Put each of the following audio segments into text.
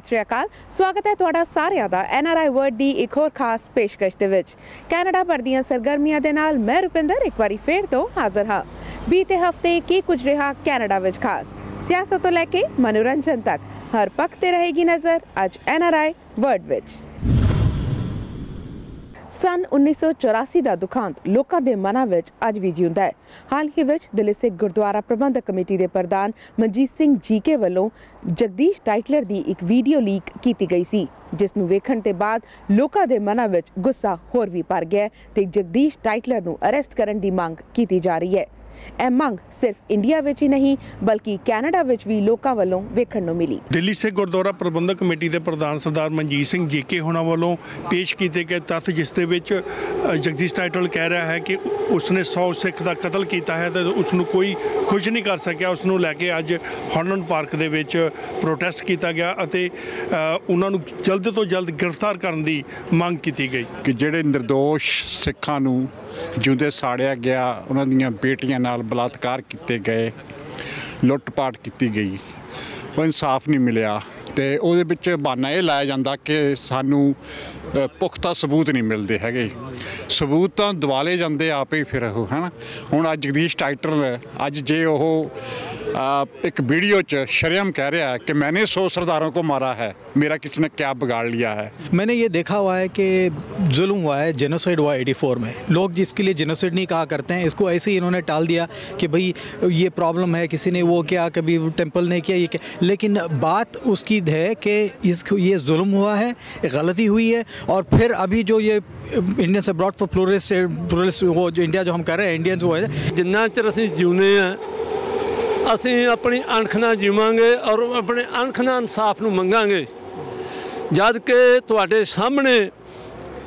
सत श्री अकाल। स्वागत है तुहाडा सारिਆਂ ਦਾ NRI वर्ड ਦੀ ਇੱਕ ਹੋਰ ਖਾਸ ਪੇਸ਼ਕਸ਼ ਦੇ ਵਿੱਚ। ਕੈਨੇਡਾ ਭਰ ਦੀਆਂ ਸਰਗਰਮੀਆਂ ਦੇ ਨਾਲ ਮੈਂ ਰੁਪਿੰਦਰ ਇੱਕ ਵਾਰੀ ਫੇਰ ਤੋਂ ਹਾਜ਼ਰ ਹਾਂ। ਬੀਤੇ ਹਫਤੇ ਕੀ ਕੁਝ ਰਿਹਾ ਕੈਨੇਡਾ ਵਿੱਚ ਖਾਸ, ਸਿਆਸਤ ਤੋਂ ਲੈ ਕੇ ਮਨੋਰੰਜਨ ਤੱਕ ਹਰ ਪੱਖ ਤੇ ਰਹੇਗੀ ਨਜ਼ਰ ਅੱਜ NRI वर्ड ਵਿੱਚ। सन 1984 ਦਾ ਦੁਖਾਂਤ ਲੋਕਾਂ ਦੇ ਮਨਾਂ ਵਿੱਚ ਅੱਜ ਵੀ ਜਿਉਂਦਾ ਹੈ। ਹਾਲ ਹੀ ਵਿੱਚ ਦਿੱਲੀ ਸਿੱਖ ਗੁਰਦੁਆਰਾ ਪ੍ਰਬੰਧਕ ਕਮੇਟੀ ਦੇ ਪ੍ਰਧਾਨ ਮਨਜੀਤ ਸਿੰਘ ਜੀਕੇ ਵੱਲੋਂ ਜਗਦੀਸ਼ ਟਾਈਟਲਰ ਦੀ ਇੱਕ ਵੀਡੀਓ ਲੀਕ ਕੀਤੀ ਗਈ ਸੀ, ਜਿਸ ਨੂੰ ਵੇਖਣ ਤੇ ਬਾਅਦ ਲੋਕਾਂ ਦੇ ਮਨਾਂ ਵਿੱਚ ਗੁੱਸਾ ਹੋਰ ਵੀ ਭਰ ਗਿਆ ਤੇ ਜਗਦੀਸ਼ ਟਾਈਟਲਰ ਨੂੰ ਅਰੈਸਟ ਕਰਨ ਦੀ ਮੰਗ ਕੀਤੀ ਜਾ ਰਹੀ ਹੈ। ਇਹ ਮੰਗ ਸਿਰਫ ਇੰਡੀਆ ਵਿੱਚ ਹੀ ਨਹੀਂ ਬਲਕਿ ਕੈਨੇਡਾ ਵਿੱਚ ਵੀ ਲੋਕਾਂ ਵੱਲੋਂ ਵੇਖਣ ਨੂੰ ਮਿਲੀ। ਦਿੱਲੀ ਸਿੱਖ ਗੁਰਦੁਆਰਾ ਪ੍ਰਬੰਧਕ ਕਮੇਟੀ ਦੇ ਪ੍ਰਧਾਨ ਸਰਦਾਰ ਮਨਜੀਤ ਸਿੰਘ ਜੀਕੇ ਹੋਣਾ ਵੱਲੋਂ ਪੇਸ਼ ਕੀਤੇ ਗਏ ਤੱਥ, ਜਿਸ ਦੇ ਵਿੱਚ ਜਗਦੀਸ਼ ਟਾਈਟਲ ਕਹਿ ਰਿਹਾ ਹੈ ਕਿ ਉਸਨੇ 100 ਸਿੱਖ ਦਾ ਕਤਲ ਕੀਤਾ ਹੈ ਤੇ ਉਸ ਨੂੰ ਕੋਈ ਖੁਸ਼ ਨਹੀਂ ਕਰ ਸਕਿਆ। ਉਸ ਨੂੰ ਲੈ ਕੇ ਅੱਜ ਹਾਲੈਂਡ ਪਾਰਕ ਦੇ ਵਿੱਚ ਪ੍ਰੋਟੈਸਟ ਕੀਤਾ ਗਿਆ ਅਤੇ ਉਹਨਾਂ ਨੂੰ ਜਲਦ ਤੋਂ ਜਲਦ ਗ੍ਰਿਫਤਾਰ ਕਰਨ ਦੀ ਮੰਗ ਕੀਤੀ ਗਈ ਕਿ ਜਿਹੜੇ ਨਿਰਦੋਸ਼ ਸਿੱਖਾਂ ਨੂੰ ਜਿਉਂਦੇ ਸਾੜਿਆ ਗਿਆ, ਉਹਨਾਂ ਦੀਆਂ ਬੇਟੀਆਂ ਨਾਲ ਬਲਾਤਕਾਰ ਕੀਤੇ ਗਏ, ਲੁੱਟ ਪਾਟ ਕੀਤੀ ਗਈ, ਉਹ ਇਨਸਾਫ ਨਹੀਂ ਮਿਲਿਆ। ਤੇ ਉਹਦੇ ਵਿੱਚ ਬਹਾਨਾ ਇਹ ਲਾਇਆ ਜਾਂਦਾ ਕਿ ਸਾਨੂੰ ਪੁਖਤਾ ਸਬੂਤ ਨਹੀਂ ਮਿਲਦੇ ਹੈਗੇ। ਸਬੂਤ ਤਾਂ ਦਿਵਾਲੇ ਜਾਂਦੇ ਆਪੇ ਹੀ ਫਿਰ ਉਹ ਹੈ ਨਾ। ਹੁਣ ਅੱਜ ਜਗਦੀਸ਼ ਟਾਈਟਲ ਅੱਜ ਜੇ ਉਹ एक वीडियो च शर्म कह रहा है कि मैंने 100 सरदारों को मारा है, मेरा किसी ने क्या बिगाड़ लिया है। मैंने ये देखा हुआ है कि जुल्म हुआ है, जेनोसाइड हुआ 84 में। लोग जिसके लिए जेनोसाइड नहीं कहा करते हैं, इसको ऐसे ही इन्होंने टाल दिया कि भाई ये प्रॉब्लम है, किसी ने वो किया, कभी टेम्पल ने किया, ये क्या। लेकिन बात उसकी है कि ये जुल्म हुआ है, गलती हुई है। और फिर अभी जो ये इंडियंस अब्रॉड फॉर प्लूरलिस्ट वो जो इंडिया जो हम कर रहे हैं इंडियंस वो है, जिन्ना चਿਰ ਅਸੀਂ ਜਿਉਂਦੇ ਹਾਂ ਅਸੀਂ ਆਪਣੀ ਅਣਖ ਨਾਲ ਜੀਵਾਂਗੇ ਔਰ ਆਪਣੇ ਅਣਖ ਨਾਲ ਇਨਸਾਫ ਨੂੰ ਮੰਗਾਂਗੇ। ਜਦ ਕਿ ਤੁਹਾਡੇ ਸਾਹਮਣੇ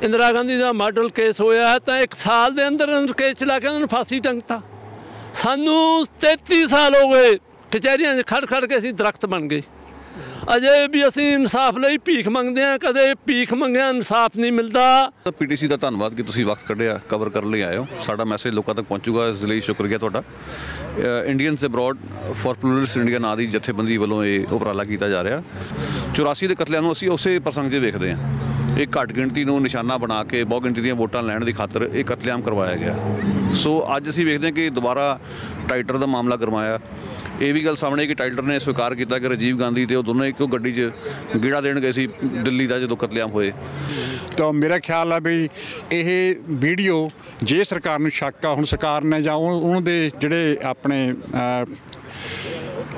ਇੰਦਰਾ ਗਾਂਧੀ ਦਾ ਮਾਡਲ ਕੇਸ ਹੋਇਆ ਤਾਂ 1 ਸਾਲ ਦੇ ਅੰਦਰ ਕੇਸ ਚਲਾ ਕੇ ਉਹਨਾਂ ਨੂੰ ਫਾਂਸੀ ਟੰਗਤਾ। ਸਾਨੂੰ 33 ਸਾਲ ਹੋ ਗਏ ਕਚਹਿਰੀਆਂ 'ਚ ਖੜ ਖੜ ਕੇ ਅਸੀਂ ਦਰਖਤ ਬਣ ਗਏ। ਅਜੇ ਵੀ ਅਸੀਂ ਇਨਸਾਫ ਲਈ ਭੀਖ ਮੰਗਦੇ ਹਾਂ, ਕਦੇ ਭੀਖ ਮੰਗਿਆ ਇਨਸਾਫ ਨਹੀਂ ਮਿਲਦਾ। PTC ਦਾ ਧੰਨਵਾਦ ਕਿ ਤੁਸੀਂ ਵਕਤ ਕੱਢਿਆ, ਕਵਰ ਕਰਨ ਲਈ ਆਏ ਹੋ। ਸਾਡਾ ਮੈਸੇਜ ਲੋਕਾਂ ਤੱਕ ਪਹੁੰਚੂਗਾ, ਇਸ ਲਈ ਸ਼ੁਕਰੀਆ ਤੁਹਾਡਾ। ਇੰਡੀਅਨਸ ਅਬਰੋਡ ਫॉर ਪਲੂਰਲਿਸਟ ਇੰਡੀਆ ਨਾਂ ਦੀ ਜਥੇਬੰਦੀ ਵੱਲੋਂ ਇਹ ਉਪਰਾਲਾ ਕੀਤਾ ਜਾ ਰਿਹਾ। 84 ਦੇ ਕਤਲਿਆਂ ਨੂੰ ਅਸੀਂ ਉਸੇ ਪ੍ਰਸੰਗ 'ਚ ਵੇਖਦੇ ਹਾਂ। ਇਹ ਘੱਟ ਗਿਣਤੀ ਨੂੰ ਨਿਸ਼ਾਨਾ ਬਣਾ ਕੇ ਬਹੁ ਗਿਣਤੀ ਦੀਆਂ ਵੋਟਾਂ ਲੈਣ ਦੀ ਖਾਤਰ ਇਹ ਕਤਲੇਆਮ ਕਰਵਾਇਆ ਗਿਆ। ਸੋ ਅੱਜ ਅਸੀਂ ਵੇਖਦੇ ਹਾਂ ਕਿ ਦੁਬਾਰਾ ਟਾਈਟਲਰ ਦਾ ਮਾਮਲਾ ਗਰਮਾਇਆ। ਇਹ ਵੀ ਗੱਲ ਸਾਹਮਣੇ ਕਿ ਟਾਈਟਲਰ ਨੇ ਸਵੀਕਾਰ ਕੀਤਾ ਕਿ ਰਾਜੀਵ ਗਾਂਧੀ ਤੇ ਉਹ ਦੋਨੋਂ ਇੱਕੋ ਗੱਡੀ 'ਚ ਗੇੜਾ ਦੇਣ ਗਏ ਸੀ ਦਿੱਲੀ ਦਾ ਜਦੋਂ ਕਤਲੇਆਮ ਹੋਏ। ਤਾਂ ਮੇਰਾ ਖਿਆਲ ਹੈ ਵੀ ਇਹ ਵੀਡੀਓ ਜੇ ਸਰਕਾਰ ਨੂੰ ਸ਼ੱਕ ਆ, ਹੁਣ ਸਰਕਾਰ ਨੇ ਜਾਂ ਉਹਨਾਂ ਦੇ ਜਿਹੜੇ ਆਪਣੇ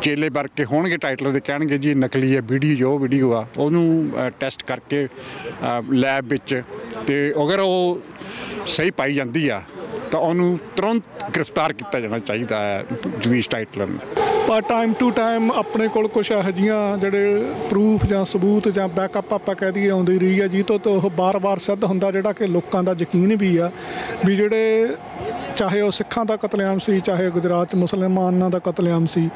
ਚੇਲੇ ਵਰਗੇ ਹੋਣਗੇ ਟਾਈਟਲਰ ਦੇ, ਕਹਿਣਗੇ ਜੀ ਨਕਲੀ ਹੈ ਵੀਡੀਓ, ਜੋ ਵੀਡੀਓ ਆ ਉਹਨੂੰ ਟੈਸਟ ਕਰਕੇ ਲੈਬ ਵਿੱਚ, ਤੇ ਅਗਰ ਉਹ ਸਹੀ ਪਾਈ ਜਾਂਦੀ ਆ ਤਾਂ ਉਹਨੂੰ ਤੁਰੰਤ ਗ੍ਰਿਫਤਾਰ ਕੀਤਾ ਜਾਣਾ ਚਾਹੀਦਾ ਹੈ ਜਗਦੀਸ਼ ਟਾਈਟਲਰ ਨੂੰ। ਪਰ ਟਾਈਮ ਟੂ ਟਾਈਮ ਆਪਣੇ ਕੋਲ ਕੁਛ ਇਹੋ ਜਿਹੀਆਂ ਜਿਹੜੇ ਪ੍ਰੂਫ ਜਾਂ ਸਬੂਤ ਜਾਂ ਬੈਕਅਪ ਆਪਾਂ ਕਹਿ ਦਈਏ ਆਉਂਦੀ ਰਹੀ ਹੈ, ਜਿਹਤੋਂ ਤੋਂ ਉਹ ਬਾਰ-ਬਾਰ ਸਿੱਧ ਹੁੰਦਾ ਜਿਹੜਾ ਕਿ ਲੋਕਾਂ ਦਾ ਯਕੀਨ ਵੀ ਆ ਵੀ ਜਿਹੜੇ ਚਾਹੇ ਉਹ ਸਿੱਖਾਂ ਦਾ ਕਤਲੇਆਮ ਸੀ, ਚਾਹੇ ਗੁਜਰਾਤ 'ਚ ਮੁਸਲਮਾਨਾਂ ਦਾ ਕਤਲੇਆਮ ਸੀ,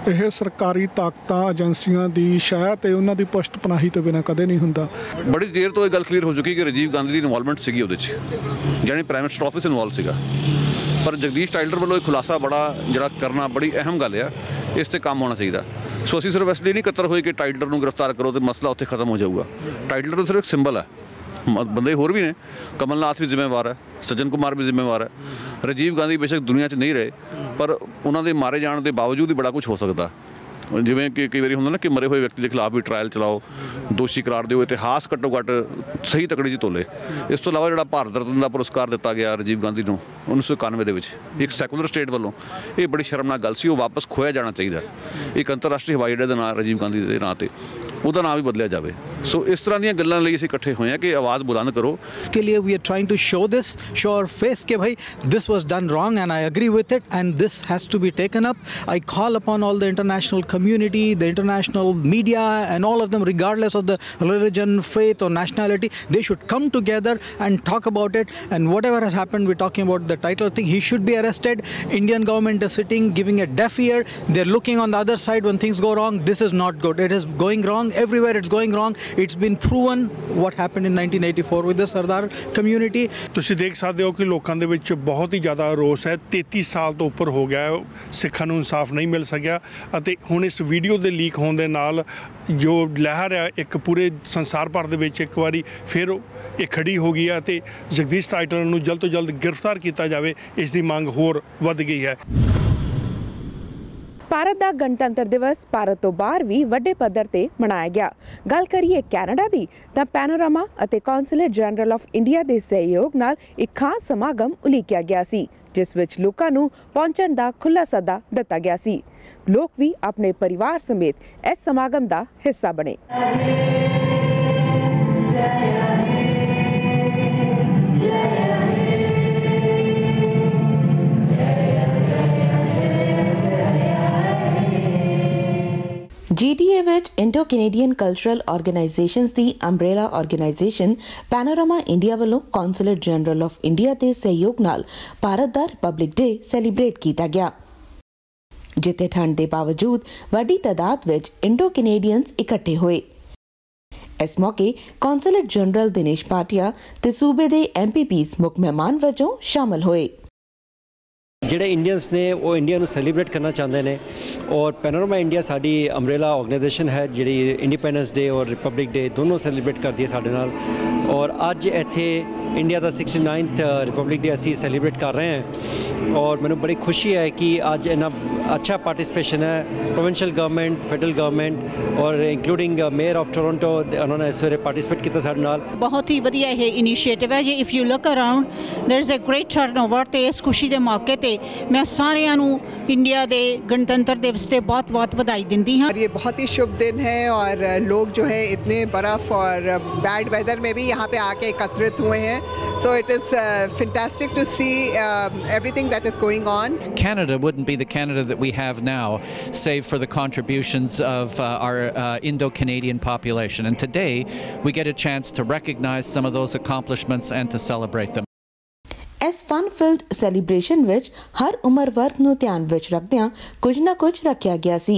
ਇਹ ਸਰਕਾਰੀ ਤਾਕਤਾਂ ਏਜੰਸੀਆਂ ਦੀ ਸ਼ਾਇਦ ਤੇ ਉਹਨਾਂ ਦੀ ਪੁਸ਼ਤ ਪਨਾਹੀ ਤੋਂ ਬਿਨਾਂ ਕਦੇ ਨਹੀਂ ਹੁੰਦਾ। ਬੜੀ ਦੇਰ ਤੋਂ ਇਹ ਗੱਲ ਕਲੀਅਰ ਹੋ ਚੁੱਕੀ ਕਿ ਰਾਜੀਵ ਗਾਂਧੀ ਦੀ ਇਨਵੋਲਵਮੈਂਟ ਸੀਗੀ ਉਹਦੇ 'ਚ, ਜਾਣੀ ਪ੍ਰਾਈਮ ਮਿਨਿਸਟਰ ਆਫਿਸ ਇਨਵੋਲਵ ਸੀਗਾ। ਪਰ ਜਗਦੀਸ਼ ਟਾਈਟਲਰ ਵੱਲੋਂ ਇਹ ਖੁਲਾਸਾ ਬੜਾ ਜਿਹੜਾ ਕਰਨਾ ਬੜੀ ਅਹਿਮ ਗੱਲ ਆ, ਇਸ 'ਤੇ ਕੰਮ ਹੋਣਾ ਚਾਹੀਦਾ। ਸੋ ਅਸੀਂ ਸਿਰਫ ਇਸ ਲਈ ਨਹੀਂ ਇਕੱਤਰ ਹੋਏ ਕਿ ਟਾਈਟਲਰ ਨੂੰ ਗ੍ਰਿਫਤਾਰ ਕਰੋ ਅਤੇ ਮਸਲਾ ਉੱਥੇ ਖਤਮ ਹੋ ਜਾਊਗਾ। ਟਾਈਟਲਰ ਤਾਂ ਸਿਰਫ ਇੱਕ ਸਿੰਬਲ ਹੈ, ਬੰਦੇ ਹੋਰ ਵੀ ਨੇ। ਕਮਲ ਨਾਥ ਵੀ ਜ਼ਿੰਮੇਵਾਰ ਹੈ, ਸੱਜਣ ਕੁਮਾਰ ਵੀ ਜ਼ਿੰਮੇਵਾਰ ਹੈ। ਰਾਜੀਵ ਗਾਂਧੀ ਬੇਸ਼ੱਕ ਦੁਨੀਆ 'ਚ ਨਹੀਂ ਰਹੇ, ਪਰ ਉਹਨਾਂ ਦੇ ਮਾਰੇ ਜਾਣ ਦੇ ਬਾਵਜੂਦ ਹੀ ਬੜਾ ਕੁਝ ਹੋ ਸਕਦਾ। ਜਿਵੇਂ ਕਿ ਕਈ ਵਾਰੀ ਹੁੰਦਾ ਨਾ ਕਿ ਮਰੇ ਹੋਏ ਵਿਅਕਤੀ ਦੇ ਖਿਲਾਫ ਵੀ ਟਰਾਇਲ ਚਲਾਓ, ਦੋਸ਼ੀ ਕਰਾਰ ਦਿਓ, ਇਤਿਹਾਸ ਘੱਟੋ ਘੱਟ ਸਹੀ ਤਕੜੀ 'ਚ ਤੋਲੇ। ਇਸ ਤੋਂ ਇਲਾਵਾ ਜਿਹੜਾ ਭਾਰਤ ਰਤਨ ਦਾ ਪੁਰਸਕਾਰ ਦਿੱਤਾ ਗਿਆ ਰਾਜੀਵ ਗਾਂਧੀ ਨੂੰ 1991 ਦੇ ਵਿੱਚ ਇੱਕ ਸੈਕੂਲਰ ਸਟੇਟ ਵੱਲੋਂ, ਇਹ ਬੜੀ ਸ਼ਰਮਨਾਕ ਗੱਲ ਸੀ। ਉਹ ਵਾਪਸ ਖੋਇਆ ਜਾਣਾ ਚਾਹੀਦਾ। ਇੱਕ ਅੰਤਰਰਾਸ਼ਟਰੀ ਹਵਾਈ ਅੱਡੇ ਦਾ ਨਾਂ ਰਾਜੀਵ ਗਾਂਧੀ ਦੇ ਨਾਂ 'ਤੇ ਉਹਦਾ ਨਾਂ ਵੀ ਬਦਲਿਆ ਜਾਵੇ। ਸੋ ਇਸ ਤਰ੍ਹਾਂ ਦੀਆਂ ਗੱਲਾਂ ਲਈ ਅਸੀਂ ਇਕੱਠੇ ਹੋਏ ਹਾਂ ਕਿ ਆਵਾਜ਼ ਬੁਲੰਦ ਕਰੋ। इसके लिए we are trying to show our face कि भाई this was done wrong and I agree with it and this has to be taken up. I call upon all the international community, the international media and all of them, regardless of the religion, faith or nationality, they should come together and talk about it. And whatever has happened, we're talking about the Titler thing, he should be arrested. Indian government is sitting giving a deaf ear. They're looking on the other side when things go wrong. This is not good. It is going wrong. everywhere it's going wrong. It's been proven what happened in 1984 with the Sardar community. ਤੁਸੀਂ ਦੇਖ ਸਕਦੇ ਹੋ ਕਿ ਲੋਕਾਂ ਦੇ ਵਿੱਚ ਬਹੁਤ ਹੀ ਜ਼ਿਆਦਾ ਰੋਸ ਹੈ। 33 ਸਾਲ ਤੋਂ ਉੱਪਰ ਹੋ ਗਿਆ ਸਿੱਖਾਂ ਨੂੰ ਇਨਸਾਫ ਨਹੀਂ ਮਿਲ ਸਕਿਆ ਅਤੇ ਹੁਣ ਇਸ ਵੀਡੀਓ ਦੇ ਲੀਕ ਹੋਣ ਦੇ ਨਾਲ ਜੋ ਲਹਿਰ ਹੈ ਇੱਕ ਪੂਰੇ ਸੰਸਾਰ ਭਰ ਦੇ ਵਿੱਚ ਇੱਕ ਵਾਰੀ ਫਿਰ ਇਹ ਖੜੀ ਹੋ ਗਈ ਹੈ ਅਤੇ ਜਗਦੀਸ਼ ਟਾਈਟਲਰ ਨੂੰ ਜਲਦ ਤੋਂ ਜਲਦ ਗ੍ਰਿਫਤਾਰ ਕੀਤਾ ਜਾਵੇ, ਇਸ ਦੀ ਮੰਗ ਹੋਰ ਵੱਧ ਗਈ ਹੈ। ਭਾਰਤ ਦਾ ਗਣਤੰਤਰ ਦਿਵਸ ਭਾਰਤ ਤੋਂ ਬਾਹਰ ਵੀ ਵੱਡੇ ਪੱਧਰ ਤੇ ਮਨਾਇਆ ਗਿਆ। ਗੱਲ ਕਰੀਏ ਕੈਨੇਡਾ ਦੀ ਤਾਂ ਪੈਨੋਰਾਮਾ ਅਤੇ ਕੌਂਸਲੇਟ ਜਨਰਲ ਆਫ ਇੰਡੀਆ ਦੇ ਸਹਿਯੋਗ ਨਾਲ ਇੱਕ ਖਾਸ ਸਮਾਗਮ ਉਲੀਕਿਆ ਗਿਆ ਸੀ, ਜਿਸ ਵਿੱਚ ਲੋਕਾਂ ਨੂੰ ਪਹੁੰਚਣ ਦਾ ਖੁੱਲ੍ਹਾ ਸੱਦਾ ਦਿੱਤਾ ਗਿਆ ਸੀ। ਲੋਕ ਵੀ ਆਪਣੇ ਪਰਿਵਾਰ ਸਮੇਤ ਇਸ ਸਮਾਗਮ ਦਾ ਹਿੱਸਾ ਬਣੇ। GTA ਵਿੱਚ ਇੰਡੋ ਕੈਨੇਡੀਅਨ ਕਲਚਰਲ ਆਰਗੇਨਾਈਜੇਸ਼ਨਸ ਦੀ ਅੰਬ੍ਰੇਲਾ ਆਰਗੇਨਾਈਜੇਸ਼ਨ ਪੈਨੋਰਾਮਾ ਇੰਡੀਆ ਵੱਲੋਂ ਕੌਂਸਲੇਟ ਜਨਰਲ ਆਫ ਇੰਡੀਆ ਦੇ ਸਹਿਯੋਗ ਨਾਲ ਭਾਰਤ ਦਾ ਰਿਪਬਲਿਕ ਡੇ ਸੈਲੀਬ੍ਰੇਟ ਕੀਤਾ ਗਿਆ, ਜਿੱਥੇ ਠੰਡ ਦੇ ਬਾਵਜੂਦ ਵੱਡੀ ਤਾਦਾਦ ਵਿੱਚ ਇੰਡੋ ਕੈਨੇਡੀਅਨਸ ਇਕੱਠੇ ਹੋਏ। ਇਸ ਮੌਕੇ ਕੌਂਸਲੇਟ ਜਨਰਲ ਦਿਨੇਸ਼ ਭਾਟੀਆ ਤੇ ਸੂਬੇ ਦੇ MPPs ਮੁੱਖ ਮਹਿਮਾਨ ਵਜੋਂ ਸ਼ਾਮਲ ਹੋਏ। ਜਿਹੜੇ ਇੰਡੀਅਨਸ ਨੇ ਉਹ ਇੰਡੀਆ ਨੂੰ ਸੈਲੀਬ੍ਰੇਟ ਕਰਨਾ ਚਾਹੁੰਦੇ ਨੇ ਔਰ ਪੈਨੋਰਾਮਾ ਇੰਡੀਆ ਸਾਡੀ ਅੰਬ੍ਰੇਲਾ ਆਰਗੇਨਾਈਜੇਸ਼ਨ ਹੈ ਜਿਹੜੀ ਇੰਡੀਪੈਂਡੈਂਸ ਡੇ ਔਰ ਰਿਪਬਲਿਕ ਡੇ ਦੋਨੋਂ ਸੈਲੀਬ੍ਰੇਟ ਕਰਦੀ ਹੈ ਸਾਡੇ ਨਾਲ। ਔਰ ਅੱਜ ਇੱਥੇ ਇੰਡੀਆ ਦਾ 69th ਰਿਪਬਲਿਕ ਡੇ ਅਸੀਂ ਸੈਲੀਬ੍ਰੇਟ ਕਰ ਰਹੇ ਹਾਂ ਔਰ ਮੈਨੂੰ ਬੜੀ ਖੁਸ਼ੀ ਹੈ ਕਿ ਅੱਜ ਇੰਨਾ ਅੱਛਾ ਪਾਰਟਿਸਿਪੇਸ਼ਨ ਹੈ। ਪ੍ਰੋਵਿੰਸ਼ੀਅਲ ਗਵਰਨਮੈਂਟ, ਫੈਡਰਲ ਗਵਰਨਮੈਂਟ ਔਰ ਇੰਕਲੂਡਿੰਗ ਮੇਅਰ ਆਫ ਟੋਰੰਟੋ ਉਹਨਾਂ ਨੇ ਇਸ ਵੇਲੇ ਪਾਰਟਿਸਿਪੇਟ ਕੀਤਾ ਸਾਡੇ ਨਾਲ। ਬਹੁਤ ਹੀ ਵਧੀਆ ਇਹ ਇਨੀਸ਼ੀਏਟਿਵ ਹੈ ਜੀ। If you look around there is a great turnover ਤੇ ਇਸ ਖੁਸ਼ੀ ਦੇ ਮੌਕੇ ਤੇ ਮੈਂ ਸਾਰਿਆਂ ਨੂੰ ਇੰਡੀਆ ਦੇ गणतंत्र दिवस से बहुत बहुत बधाई देती हाँ। ये बहुत ही शुभ दिन है और लोग जो है इतने बर्फ़ और बैड वेदर में भी यहाँ पे आके एकत्रित हुए हैं। So it is fantastic to see everything that is going on. Canada wouldn't be the Canada that we have now save for the contributions of our Indo-Canadian population, and today we get a chance to recognize some of those accomplishments and to celebrate them. ਇਸ fun-field celebration ਵਿੱਚ ਹਰ ਉਮਰ ਵਰਗ ਨੂੰ ਧਿਆਨ ਵਿੱਚ ਰੱਖਦਿਆਂ ਕੁਝ ਨਾ ਕੁਝ ਰੱਖਿਆ ਗਿਆ ਸੀ।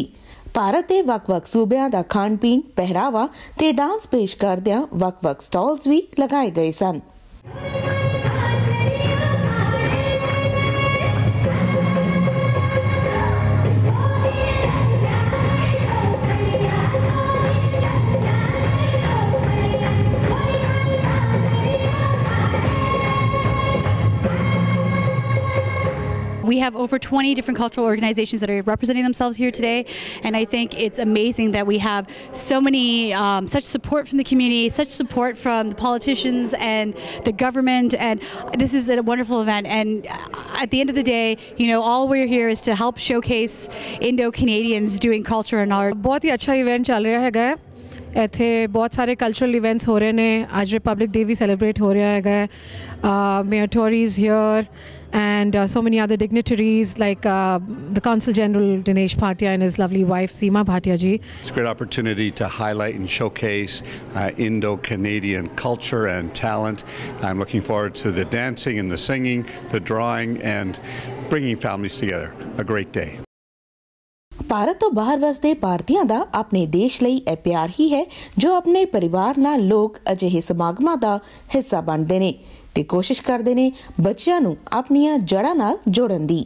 ਭਾਰਤ ਦੇ ਵੱਖ-ਵੱਖ ਸੂਬਿਆਂ ਦਾ ਖਾਣ-ਪੀਣ, ਪਹਿਰਾਵਾ ਤੇ ਡਾਂਸ ਪੇਸ਼ ਕਰਦਿਆਂ ਵੱਖ-ਵੱਖ ਸਟਾਲਸ ਵੀ ਲਗਾਏ ਗਏ ਸਨ। We have over 20 different cultural organizations that are representing themselves here today, and I think it's amazing that we have so many, such support from the community, such support from the politicians and the government, and this is a wonderful event. And at the end of the day, you know, all we're here is to help showcase Indo-Canadians doing culture and art. बहुत ही अच्छा event चल रहा है। ਇੱਥੇ ਬਹੁਤ ਸਾਰੇ cultural events ਹੋ ਰਹੇ ਨੇ। ਅੱਜ ਰਿਪਬਲਿਕ ਡੇ ਵੀ ਸੈਲੀਬ੍ਰੇਟ ਹੋ ਰਿਹਾ ਹੈਗਾ। Mayor Tory is here and so many other dignitaries like the Consul General Dinesh Bhatia and his lovely wife Seema Bhatia ji. It's a great opportunity to highlight and showcase Indo-Canadian culture and talent. I'm looking forward to the dancing and the singing, the drawing and bringing families together. A great day. Bharat ਤੋਂ ਬਾਹਰ ਵਸਦੇ ਭਾਰਤੀਆਂ ਦਾ ਆਪਣੇ ਦੇਸ਼ ਲਈ ਇਹ ਪਿਆਰ ਹੀ ਹੈ ਜੋ ਆਪਣੇ ਪਰਿਵਾਰ ਨਾਲ ਲੋਕ ਅਜਿਹੇ ਸਮਾਗਮਾਂ ਦਾ ਹਿੱਸਾ ਬਣਦੇ ਨੇ ਤੇ ਕੋਸ਼ਿਸ਼ ਕਰਦੇ ਨੇ ਬੱਚਿਆਂ ਨੂੰ ਆਪਣੀਆਂ ਜੜ੍ਹਾਂ ਨਾਲ ਜੋੜਨ ਦੀ।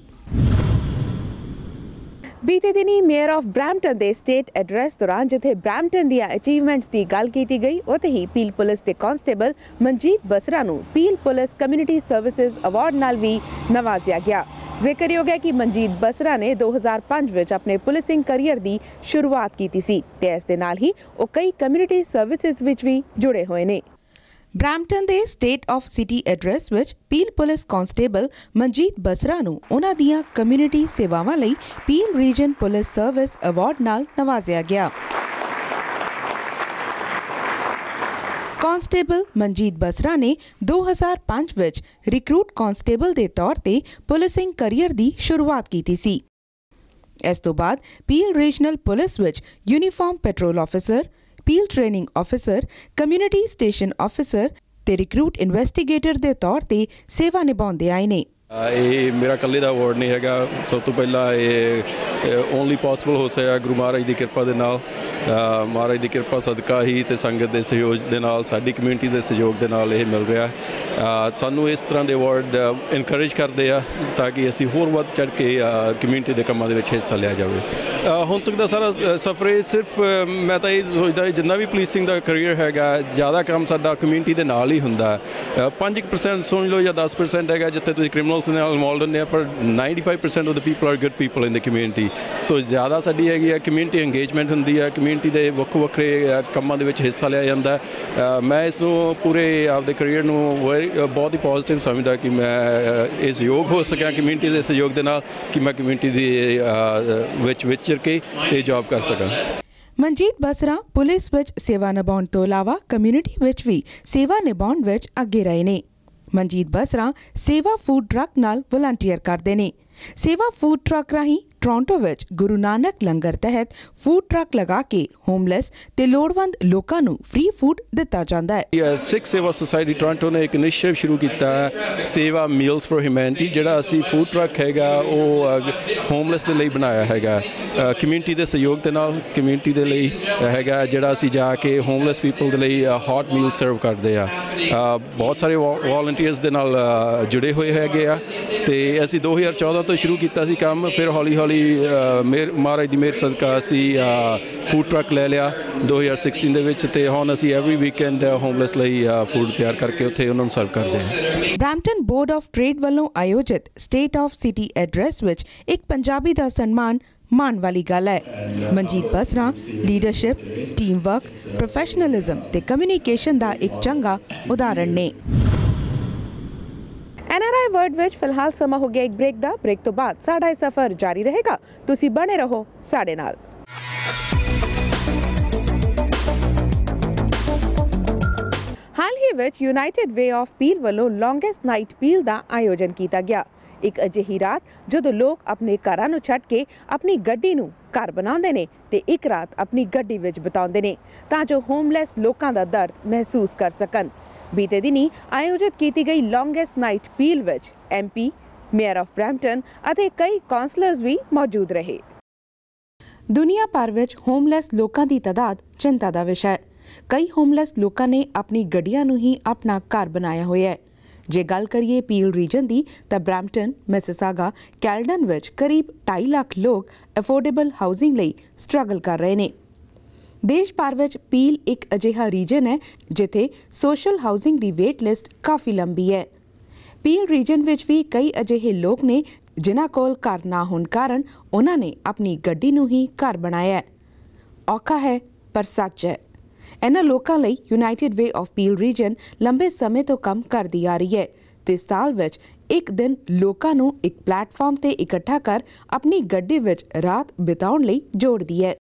ਬੀਤੇ ਦਿਨੀ ਮੇਅਰ ਆਫ ਬ੍ਰੈਂਪਟਨ ਦੇ ਸਟੇਟ ਐਡਰੈਸ ਦੌਰਾਨ ਜਿੱਥੇ ਬ੍ਰੈਂਪਟਨ ਦੀਆਂ ਅਚੀਵਮੈਂਟਸ ਦੀ ਗੱਲ ਕੀਤੀ ਗਈ, ਉੱਥੇ ਹੀ ਪੀਲ ਪੁਲਿਸ ਦੇ ਕਾਂਸਟੇਬਲ ਮਨਜੀਤ ਬਸਰਾ ਨੂੰ peel police community services award ਨਾਲ ਵੀ ਨਵਾਜ਼ਿਆ ਗਿਆ। ਜ਼ਿਕਰਯੋਗ ਹੈ ਕਿ ਮਨਜੀਤ ਬਸਰਾ ਨੇ 2005 ਵਿੱਚ ਆਪਣੇ ਪੁਲਿਸਿੰਗ ਕਰੀਅਰ ਦੀ ਸ਼ੁਰੂਆਤ ਕੀਤੀ ਸੀ ਤੇ ਇਸ ਦੇ ਨਾਲ ਹੀ ਉਹ ਕਈ ਕਮਿਊਨਿਟੀ ਸਰਵਿਸਿਜ਼ ਵਿੱਚ ਵੀ ਜੁੜੇ ਹੋਏ ਨੇ। ਬ੍ਰੈਂਪਟਨ ਦੇ ਸਟੇਟ ਆਫ ਸਿਟੀ ਐਡਰੈਸ ਵਿੱਚ Peel police constable Manjit Basra ਨੂੰ ਉਹਨਾਂ ਦੀਆਂ ਕਮਿਊਨਿਟੀ ਸੇਵਾਵਾਂ ਲਈ Peel region police service award ਨਾਲ ਨਵਾਜ਼ਿਆ ਗਿਆ। ਕਾਂਸਟੇਬਲ ਮਨਜੀਤ ਬਸਰਾ ਨੇ 2005 ਵਿੱਚ ਰਿਕਰੂਟ ਕਾਂਸਟੇਬਲ ਦੇ ਤੌਰ ਤੇ ਪੁਲਿਸਿੰਗ ਕਰੀਅਰ ਦੀ ਸ਼ੁਰੂਆਤ ਕੀਤੀ ਸੀ। ਇਸ ਤੋਂ ਬਾਅਦ ਪੀਲ ਰੀਜਨਲ ਪੁਲਿਸ ਵਿੱਚ uniform petrol officer, peel training officer, community station officer ਤੇ ਰਿਕਰੂਟ ਇਨਵੈਸਟੀਗੇਟਰ ਦੇ ਤੌਰ ਤੇ ਸੇਵਾ ਨਿਭਾਉਂਦੇ ਆਏ ਨੇ। ਇਹ ਮੇਰਾ ਇਕੱਲੇ ਦਾ ਅਵਾਰਡ ਨਹੀਂ ਹੈਗਾ। ਸਭ ਤੋਂ ਪਹਿਲਾਂ ਇਹ ਓਨਲੀ ਪੋਸੀਬਲ ਹੋ ਸਕਿਆ ਗੁਰੂ ਮਹਾਰਾਜ ਦੀ ਕਿਰਪਾ ਦੇ ਨਾਲ। ਮਹਾਰਾਜ ਦੀ ਕਿਰਪਾ ਸਦਕਾ ਹੀ ਤੇ ਸੰਗਤ ਦੇ ਸਹਿਯੋਗ ਦੇ ਨਾਲ, ਸਾਡੀ ਕਮਿਊਨਿਟੀ ਦੇ ਸਹਿਯੋਗ ਦੇ ਨਾਲ ਇਹ ਮਿਲ ਰਿਹਾ। ਸਾਨੂੰ ਇਸ ਤਰ੍ਹਾਂ ਦੇ ਅਵਾਰਡ ਇਨਕਰੇਜ ਕਰਦੇ ਆ ਤਾਂ ਕਿ ਅਸੀਂ ਹੋਰ ਵੱਧ ਚੜ੍ਹ ਕੇ ਕਮਿਊਨਿਟੀ ਦੇ ਕੰਮਾਂ ਦੇ ਵਿੱਚ ਹਿੱਸਾ ਲਿਆ ਜਾਵੇ। ਹੁਣ ਤੱਕ ਦਾ ਸਾਰਾ ਸਫ਼ਰ ਇਹ ਸਿਰਫ ਮੈਂ ਤਾਂ ਇਹ ਸੋਚਦਾ ਜਿੰਨਾ ਵੀ ਪੁਲਿਸਿੰਗ ਦਾ ਕਰੀਅਰ ਹੈਗਾ, ਜ਼ਿਆਦਾ ਕੰਮ ਸਾਡਾ ਕਮਿਊਨਿਟੀ ਦੇ ਨਾਲ ਹੀ ਹੁੰਦਾ। 5% ਸੁਣ ਲਓ ਜਾਂ 10% ਹੈਗਾ ਜਿੱਥੇ ਤੁਸੀਂ ਕ੍ਰਿਮੀਨਲਸ ਨਾਲ ਇਨਵੋਲਵ ਹੁੰਦੇ ਆ, ਪਰ 95% of the people are good people in the community. So ਜ਼ਿਆਦਾ ਸਾਡੀ ਹੈਗੀ ਆ ਕਮਿਊਨਿਟੀ ਇੰਗੇਜਮੈਂਟ ਹੁੰਦੀ ਹੈ, ਕਮਿਊਨਿਟੀ ਦੇ ਵੱਖ ਵੱਖਰੇ ਕੰਮਾਂ ਦੇ ਵਿੱਚ ਹਿੱਸਾ ਲਿਆ ਜਾਂਦਾ। ਮੈਂ ਇਸ ਨੂੰ ਪੂਰੇ ਆਪਦੇ ਕਰੀਅਰ ਨੂੰ ਬਹੁਤ ਹੀ ਪੋਜ਼ਿਟਿਵ ਸਮਝਦਾ ਕਿ ਮੈਂ ਇਹ ਸਹਿਯੋਗ ਹੋ ਸਕਿਆ ਕਮਿਊਨਿਟੀ ਦੇ ਸਹਿਯੋਗ ਦੇ ਨਾਲ ਕਿ ਮੈਂ ਕਮਿਊਨਿਟੀ ਦੇ ਵਿੱਚ ਵਿਚਰ ਕੇ ਇਹ ਜੌਬ ਕਰ ਸਕਾਂ। ਮਨਜੀਤ ਬਸਰਾ ਪੁਲਿਸ ਵਿੱਚ ਸੇਵਾ ਨਿਭਾਉਣ ਤੋਂ ਇਲਾਵਾ ਕਮਿਊਨਿਟੀ ਵਿੱਚ ਵੀ ਸੇਵਾ ਨਿਭਾਉਣ ਵਿੱਚ ਅੱਗੇ ਰਹੇ ਨੇ। ਮਨਜੀਤ ਬਸਰਾ ਸੇਵਾ ਫੂਡ ਟਰੱਕ ਨਾਲ ਵਲੰਟੀਅਰ ਕਰਦੇ ਨੇ। ਸੇਵਾ ਫੂਡ ਟਰੱਕ ਰਾਹੀਂ ਟੋਰਾਂਟੋ ਵਿੱਚ ਗੁਰੂ ਨਾਨਕ ਲੰਗਰ ਤਹਿਤ ਫੂਡ ਟਰੱਕ ਲਗਾ ਕੇ ਹੋਮਲੈਸ ਤੇ ਲੋੜਵੰਦ ਲੋਕਾਂ ਨੂੰ ਫ੍ਰੀ ਫੂਡ ਦਿੱਤਾ ਜਾਂਦਾ ਹੈ। ਸਿੱਖ ਸੇਵਾ ਸੁਸਾਇਟੀ ਟੋਰਾਂਟੋ ਨੇ ਇੱਕ ਇਨੀਸ਼ੀਏਟਿਵ ਸ਼ੁਰੂ ਕੀਤਾ ਸੇਵਾ ਮੀਲਸ ਫॉर ਹਿਊਮੈਨਿਟੀ, ਜਿਹੜਾ ਅਸੀਂ ਫੂਡ ਟਰੱਕ ਹੈਗਾ ਉਹ ਹੋਮਲੈਸ ਦੇ ਲਈ ਬਣਾਇਆ ਹੈਗਾ। ਕਮਿਊਨਿਟੀ ਦੇ ਸਹਿਯੋਗ ਦੇ ਨਾਲ ਕਮਿਊਨਿਟੀ ਦੇ ਲਈ ਹੈਗਾ, ਜਿਹੜਾ ਅਸੀਂ ਜਾ ਕੇ ਹੋਮਲੈਸ ਪੀਪਲ ਦੇ ਲਈ ਹੌਟ ਮੀਲ ਸਰਵ ਕਰਦੇ ਆ। ਬਹੁਤ ਸਾਰੇ ਵਾਲੰਟੀਅਰਸ ਦੇ ਨਾਲ ਜੁੜੇ ਹੋਏ ਹੈਗੇ ਆ ਤੇ ਅਸੀਂ 2014 ਤੋਂ ਸ਼ੁਰੂ ਕੀਤਾ ਸੀ ਕੰਮ। ਫਿਰ ਹੌਲੀ ਹੌਲੀ ਮਹਾਰਾਜ ਦੀ ਮਿਹਰ ਸਦਕਾ ਅਸੀਂ ਫੂਡ ਟਰੱਕ ਲੈ ਲਿਆ 2016 ਦੇ ਵਿੱਚ ਤੇ ਹੁਣ ਅਸੀਂ ਐਵਰੀ ਵੀਕਐਂਡ ਹੋਮਲੈਸ ਲਈ ਫੂਡ ਤਿਆਰ ਕਰਕੇ ਉੱਥੇ ਉਹਨਾਂ ਨੂੰ ਸਰਵ ਕਰਦੇ ਹਾਂ। ਬਰੈਂਪਟਨ ਬੋਰਡ ਆਫ ਟ੍ਰੇਡ ਵੱਲੋਂ ਆਯੋਜਿਤ ਸਟੇਟ ਆਫ ਸਿਟੀ ਐਡਰੈਸ ਵਿੱਚ ਇੱਕ ਪੰਜਾਬੀ ਦਾ ਸਨਮਾਨ ਮਾਣ ਵਾਲੀ ਗੱਲ ਹੈ। Manjit Basra leadership, team work, professionalism ਤੇ ਕਮਿਊਨੀਕੇਸ਼ਨ ਦਾ ਇੱਕ ਚੰਗਾ ਉਦਾਹਰਣ ਨੇ। NRI ਵਰਡ ਵਿੱਚ ਫਿਲਹਾਲ ਸਮਾਂ ਹੋ ਗਿਆ ਇੱਕ ਬ੍ਰੇਕ ਦਾ। ਬ੍ਰੇਕ ਤੋਂ ਬਾਅਦ ਸਾਡਾ ਇਹ ਸਫ਼ਰ ਜਾਰੀ ਰਹੇਗਾ। ਤੁਸੀਂ ਬਣੇ ਰਹੋ ਸਾਡੇ ਨਾਲ। ਹਾਲ ਹੀ ਵਿੱਚ ਯੂਨਾਈਟਿਡ ਵੇ ਆਫ ਪੀਲ ਵੱਲੋਂ ਲੌਂਗੈਸਟ ਨਾਈਟ ਪੀਲ ਦਾ ਆਯੋਜਨ ਕੀਤਾ ਗਿਆ। ਇੱਕ ਅਜਿਹੀ ਰਾਤ ਜਦੋਂ ਲੋਕ ਆਪਣੇ ਘਰਾਂ ਨੂੰ ਛੱਡ ਕੇ ਆਪਣੀ ਗੱਡੀ ਨੂੰ ਘਰ ਬਣਾਉਂਦੇ ਨੇ ਤੇ ਇੱਕ ਰਾਤ ਆਪਣੀ ਗੱਡੀ ਵਿੱਚ ਬਿਤਾਉਂਦੇ ਨੇ ਤਾਂ ਜੋ ਹੋਮਲੈਸ ਲੋਕਾਂ ਦਾ ਦਰਦ ਮਹਿਸੂਸ ਕਰ ਸਕਣ। ਬੀਤੇ ਦਿਨੀ ਆਯੋਜਿਤ ਕੀਤੀ ਗਈ ਲੌਂਗੈਸਟ ਨਾਈਟ ਪੀਲ ਵਿੱਚ MP, ਮੇਅਰ ਆਫ ਬਰੈਂਪਟਨ ਅਤੇ ਕਈ ਕਾਉਂਸਲਰਸ ਵੀ ਮੌਜੂਦ ਰਹੇ। ਦੁਨੀਆ ਭਰ ਵਿੱਚ ਹੋਮਲੈਸ ਲੋਕਾਂ ਦੀ ਤਾਦਾਦ ਚਿੰਤਾ ਦਾ ਵਿਸ਼ਾ ਹੈ। ਕਈ ਹੋਮਲੈਸ ਲੋਕਾਂ ਨੇ ਆਪਣੀ ਗੱਡੀਆਂ ਨੂੰ ਹੀ ਆਪਣਾ ਘਰ ਬਣਾਇਆ ਹੋਇਆ ਹੈ। ਜੇ ਗੱਲ ਕਰੀਏ ਪੀਲ ਰੀਜਨ ਦੀ ਤਾਂ ਬਰੈਂਪਟਨ, ਮਿਸਿਸਾਗਾ, ਕੈਲਡਨ ਵਿੱਚ ਕਰੀਬ 2.5 ਲੱਖ ਲੋਕ ਅਫੋਰਡੇਬਲ ਹਾਊਸਿੰਗ ਲਈ ਸਟਰਗਲ ਕਰ ਰਹੇ ਨੇ। ਦੇਸ਼ ਭਰ ਵਿੱਚ ਪੀਲ ਇੱਕ ਅਜਿਹਾ ਰੀਜਨ ਹੈ ਜਿੱਥੇ ਸੋਸ਼ਲ ਹਾਊਸਿੰਗ ਦੀ ਵੇਟ ਲਿਸਟ ਕਾਫੀ ਲੰਬੀ ਹੈ। ਪੀਲ ਰੀਜਨ ਵਿੱਚ ਵੀ ਕਈ ਅਜਿਹੇ ਲੋਕ ਨੇ ਜਿਨ੍ਹਾਂ ਕੋਲ ਘਰ ਨਾ ਹੋਣ ਕਾਰਨ ਉਹਨਾਂ ਨੇ ਆਪਣੀ ਗੱਡੀ ਨੂੰ ਹੀ ਘਰ ਬਣਾਇਆ ਹੈ। ਔਖਾ ਹੈ ਪਰ ਸੱਚ ਹੈ। ਇਹਨਾਂ ਲੋਕਾਂ ਲਈ United Way of Peel region ਲੰਬੇ ਸਮੇਂ ਤੋਂ ਕੰਮ ਕਰਦੀ ਆ ਰਹੀ ਹੈ ਤੇ ਸਾਲ ਵਿੱਚ ਇੱਕ ਦਿਨ ਲੋਕਾਂ ਨੂੰ ਇੱਕ ਪਲੇਟਫਾਰਮ ਤੇ ਇਕੱਠਾ ਕਰ ਆਪਣੀ ਗੱਡੀ ਵਿੱਚ ਰਾਤ ਬਿਤਾਉਣ ਲਈ ਜੋੜਦੀ ਹੈ।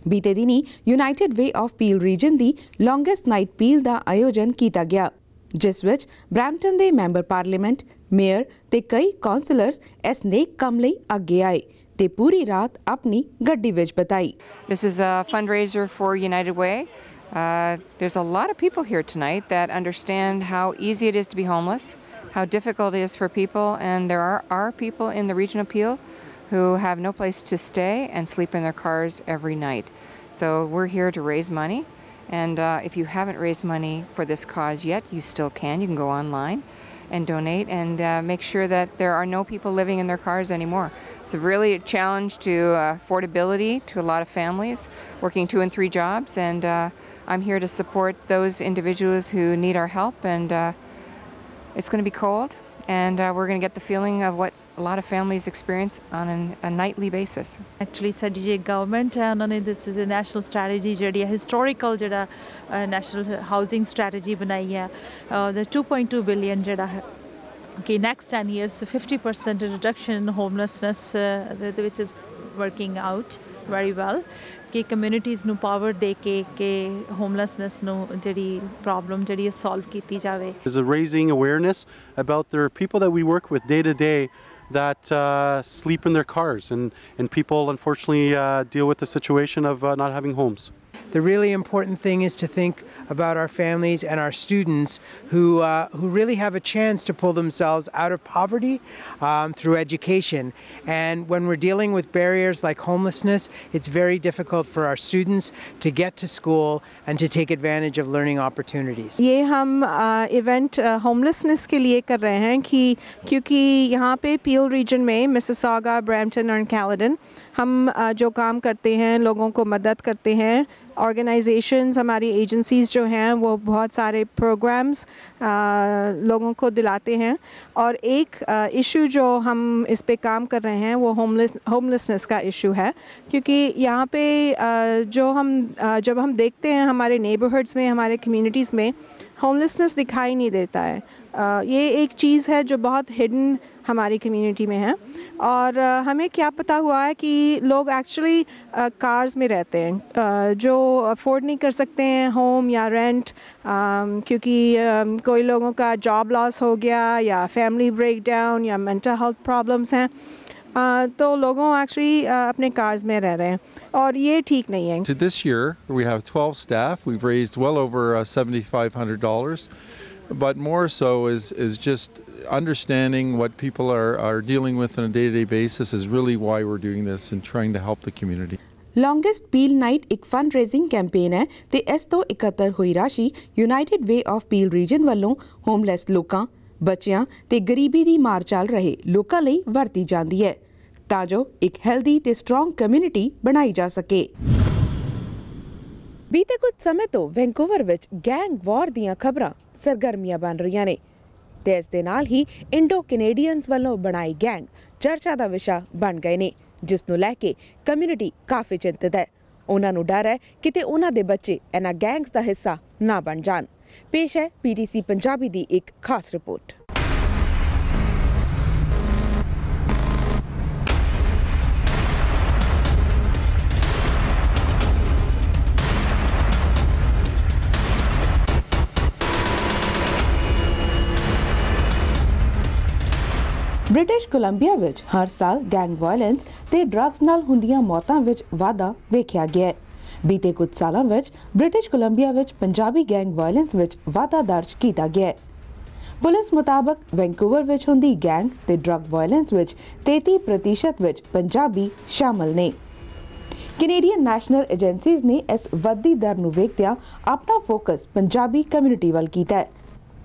ਬੀਤੇ ਦਿਨੀ United Way of Peel region ਦੀ ਲੌਂਗੈਸਟ ਨਾਈਟ ਪੀਲ ਦਾ ਆਯੋਜਨ ਕੀਤਾ ਗਿਆ ਜਿਸ ਵਿੱਚ ਬਰੈਂਪਟਨ ਦੇ ਮੈਂਬਰ ਪਾਰਲੀਮੈਂਟ, ਮੇਅਰ ਤੇ ਕਈ ਕਾਉਂਸਲਰਸ ਇਸ ਨੇਕ ਕੰਮ ਲਈ ਅੱਗੇ ਆਏ ਤੇ ਪੂਰੀ ਰਾਤ ਆਪਣੀ ਗੱਡੀ ਵਿੱਚ ਬਿਤਾਈ। This is a fundraiser for United Way. There's a lot of people here tonight that understand how easy it is to be homeless, how difficult it is for people, and there are people in the region of Peel who have no place to stay and sleep in their cars every night. So we're here to raise money, and if you haven't raised money for this cause yet, you still can. You can go online and donate and make sure that there are no people living in their cars anymore. It's really a challenge to affordability to a lot of families working 2 and 3 jobs, and I'm here to support those individuals who need our help, and it's going to be cold. And we're going to get the feeling of what a lot of families experience on a nightly basis. Actually, ਸਾਡੀ ਜੇ government ਹੈ ਉਹਨਾਂ ਨੇ this is a national strategy ਜਿਹੜੀ ਹੈ historical ਜਿਹੜਾ national housing strategy ਬਣਾਈ ਹੈ the 2.2 billion ਜਿਹੜਾ ਹੈ ਕਿ next 10 years 50% reduction in homelessness which is working out very well ਕਿ ਕਮਿਊਨਿਟੀਜ਼ ਨੂੰ ਪਾਵਰ ਦੇ ਕੇ ਹੋਮਲੈਸਨੈਸ ਨੂੰ ਜਿਹੜੀ ਪ੍ਰੋਬਲਮ ਜਿਹੜੀ ਸੋਲਵ ਕੀਤੀ ਜਾਵੇ। Is raising awareness about there are people that we work with day to day that sleep in their cars and people unfortunately deal with the situation of not having homes. The really important thing is to think about our families and our students who really have a chance to pull themselves out of poverty through education. And when we're dealing with barriers like homelessness, it's very difficult for our students to get to school and to take advantage of learning opportunities. ये हम event homelessness के लिए कर रहे हैं कि क्योंकि यहाँ पे पील रीजन में मिसिसागा, ब्रैम्पटन और कैलेडन हम जो काम करते हैं, लोगों को मदद करते हैं, ऑर्गेनाइजेशंस, हमारी एजेंसीज़ जो हैं वो बहुत सारे प्रोग्राम्स लोगों को दिलाते हैं। और एक इशू जो हम इस पे काम कर रहे हैं वो होमलेसनेस का इशू है, क्योंकि यहाँ पे जब हम देखते हैं हमारे नेबरहुड्स में, हमारे कम्युनिटीज़ में होमलेसनेस दिखाई नहीं देता है। ये एक चीज़ है जो बहुत हिडन हमारी कम्युनिटी में है। और हमें क्या पता हुआ है कि लोग एक्चुअली कार्स में रहते हैं जो अफोर्ड नहीं कर सकते हैं होम या रेंट, क्योंकि कोई लोगों का जॉब लॉस हो गया या फैमिली ब्रेकडाउन या मेंटल हेल्थ प्रॉब्लम्स हैं, तो लोगों एक्चुअली अपने कार्स में रह रहे हैं और ये ठीक नहीं है। So this year we have 12 staff. We've raised well over $7,500. But more so is just understanding what people are dealing with on a day-to-day basis is really why we're doing this and trying to help the community. Longest Peel night ਇੱਕ fund raising campaign ਹੈ ਤੇ ਇਸ ਤੋਂ ਇਕੱਤਰ ਹੋਈ ਰਾਸ਼ੀ United Way of Peel region ਵੱਲੋਂ homeless ਲੋਕਾਂ, ਬੱਚਿਆਂ ਤੇ ਗਰੀਬੀ ਦੀ ਮਾਰ ਚੱਲ ਰਹੇ ਲੋਕਾਂ ਲਈ ਵਰਤੀ ਜਾਂਦੀ ਹੈ ਤਾਂ ਜੋ ਇੱਕ ਹੈਲਦੀ ਤੇ ਸਟਰੋਂਗ ਕਮਿਊਨਿਟੀ ਬਣਾਈ ਜਾ ਸਕੇ। ਬੀਤੇ ਕੁਝ ਸਮੇਂ ਤੋਂ ਵੈਨਕੂਵਰ ਵਿੱਚ ਗੈਂਗ ਵਾਰ ਦੀਆਂ ਖਬਰਾਂ ਸਰਗਰਮੀਆਂ ਬਣ ਰਹੀਆਂ ਨੇ ਤੇ ਇਸ ਦੇ ਨਾਲ ਹੀ ਇੰਡੋ ਕੈਨੇਡੀਅਨਸ ਵੱਲੋਂ ਬਣਾਈ ਗੈਂਗ ਚਰਚਾ ਦਾ ਵਿਸ਼ਾ ਬਣ ਗਏ ਨੇ, ਜਿਸ ਨੂੰ ਲੈ ਕੇ ਕਮਿਊਨਿਟੀ ਕਾਫੀ ਚਿੰਤਤ ਹੈ। ਉਹਨਾਂ ਨੂੰ ਡਰ ਹੈ ਕਿਤੇ ਉਹਨਾਂ ਦੇ ਬੱਚੇ ਇਹਨਾਂ ਗੈਂਗਸ ਦਾ ਹਿੱਸਾ ਨਾ ਬਣ ਜਾਣ। ਪੇਸ਼ ਹੈ PTC ਪੰਜਾਬੀ ਦੀ ਇੱਕ ਖਾਸ ਰਿਪੋਰਟ। ਬ੍ਰਿਟਿਸ਼ ਕੋਲੰਬੀਆ ਵਿੱਚ ਹਰ ਸਾਲ ਗੈਂਗ ਵਾਇਲੈਂਸ ਤੇ ਡਰੱਗਸ ਨਾਲ ਹੁੰਦੀਆਂ ਮੌਤਾਂ ਵਿੱਚ ਵਾਧਾ ਵੇਖਿਆ ਗਿਆ ਹੈ। ਬੀਤੇ ਕੁਝ ਸਾਲਾਂ ਵਿੱਚ ਬ੍ਰਿਟਿਸ਼ ਕੋਲੰਬੀਆ ਵਿੱਚ ਪੰਜਾਬੀ ਗੈਂਗ ਵਾਇਲੈਂਸ ਵਿੱਚ ਵਾਧਾ ਦਰਜ ਕੀਤਾ ਗਿਆ ਹੈ। ਪੁਲਿਸ ਮੁਤਾਬਕ ਵੈਨਕੂਵਰ ਵਿੱਚ ਹੁੰਦੀ ਗੈਂਗ ਤੇ ਡਰੱਗ ਵਾਇਲੈਂਸ ਵਿੱਚ 33% ਵਿੱਚ ਪੰਜਾਬੀ ਸ਼ਾਮਲ ਨੇ। ਕੈਨੇਡੀਅਨ ਨੈਸ਼ਨਲ ਏਜੰਸੀਜ਼ ਨੇ ਇਸ ਵੱਧਦੀ ਦਰ ਨੂੰ ਵੇਖਦਿਆਂ ਆਪਣਾ ਫੋਕਸ ਪੰਜਾਬੀ ਕਮਿਊਨਿਟੀ ਵੱਲ ਕੀਤਾ ਹੈ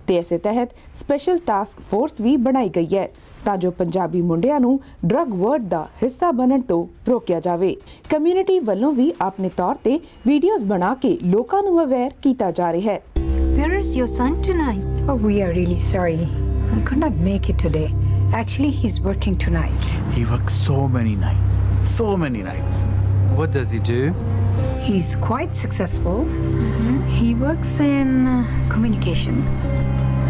ਤੇ ਇਸੇ ਤਹਿਤ ਸਪੈਸ਼ਲ ਟਾਸਕ ਫੋਰਸ ਵੀ ਬਣਾਈ ਗਈ ਹੈ ਤਾਂ ਜੋ ਪੰਜਾਬੀ ਮੁੰਡਿਆਂ ਨੂੰ ਡਰੱਗ ਵਰਡ ਦਾ ਹਿੱਸਾ ਬਣਨ ਤੋਂ ਰੋਕਿਆ ਜਾਵੇ। ਕਮਿਊਨਿਟੀ ਵੱਲੋਂ ਵੀ ਆਪਣੇ ਤੌਰ ਤੇ ਵੀਡੀਓਜ਼ ਬਣਾ ਕੇ ਲੋਕਾਂ ਨੂੰ ਅਵੇਅਰ ਕੀਤਾ ਜਾ ਰਿਹਾ ਹੈ। Where is your son tonight? Oh, we are really sorry. I could not make it today. Actually, he's working tonight. He works so many nights. So many nights. What does he do? He's quite successful. He works in communications.